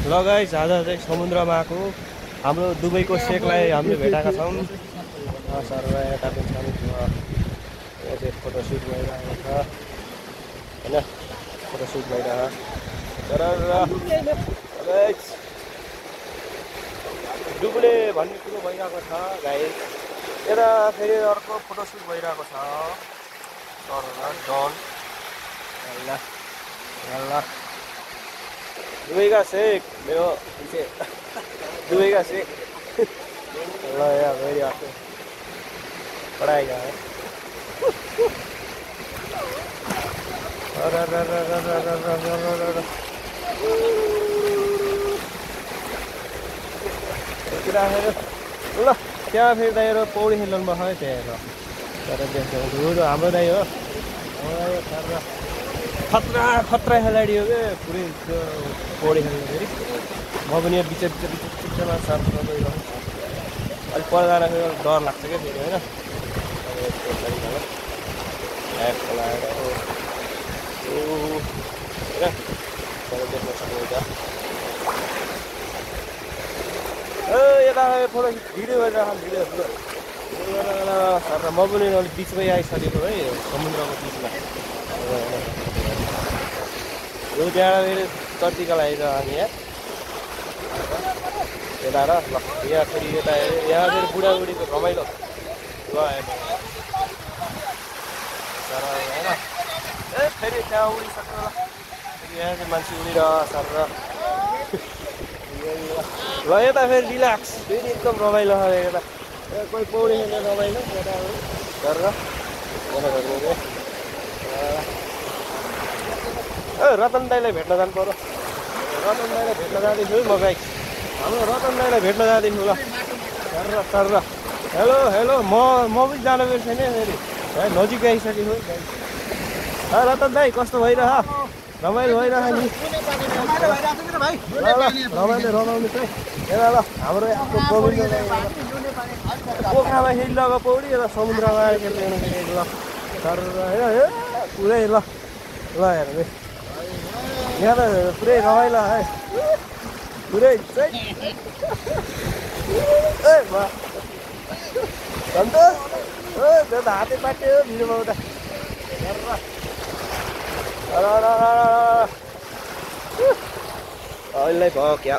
ल गाइस आज चाहिँ समुद्रमा आएको हाम्रो दुबईको शेखलाई हामीले भेटाएका छौँ सर यता पनि छ चाहिँ फोटोसुट भइरहेको छ होइन फोटोसुट भइरहेको तर डुब्ने भन्ने कुरो भइरहेको छ गाइस यता फेरि अर्को फोटोसुट भइरहेको छ सर डन ल दुबई का शेख मेरो पीछे दुबई का शेख ल यार मेरी आंखें पढ़ाएगा है ल त्यहाँ फेरि दाइ पौडी खेल्नु भयो है त्यहाँ तर देख्छ हाम्रो दाइ हो खतरा खतरा खेलाडी हो क्या पुरै पौडी खेल्नु फेरि म पनि यहाँ बिचमा साथ गइरहेको अलिक पर जाँदाखेरि डर लाग्छ क्या फेरि होइन देख्न सक्नुहुन्छ यता फोटो भिडियो गरिरहेको सर म पनि अलिक बिचमै आइसकेको है समुद्रको बिचमा यो त्यहाँ फेरि चर्चीका लागि छ हामी यहाँ यता र ल यहाँ फेरि यता यहाँ फेरि बुढाबुढीको रमाइलो ल होइन ए फेरि त्यहाँ उडिसक्नु ल यहाँ चाहिँ मान्छे उडिरह सर ल यता फेरि रिल्याक्स फेरि एकदम रमाइलो छ यता कोही पौडी खेल्ने रमाइलो यता गरेर रतन दाईलाई भेट्न जानु पर्यो रतन दाईलाई भेट्न जाँदैछु है म गाई हाम्रो रतन दाईलाई भेट्न जाँदैछु ल सर हेलो हेलो म पनि जानु पर्छ नि फेरि है नजिक आइसकेको है रतन दाई कस्तो भइरह रमाइलो भइरह नि रमाउनु चाहिँ यता ल हाम्रो पोखरामा खेली लग पौडी यता समुद्रमा आएर खेल्नु ल सर पुरै ल हेर्नु यहाँ त पुरै रमाइलो है पुरै चाहिँ ए सन्तोष त्यो त हातै पाट्यो भिडियोमा उता अहिले भयो क्या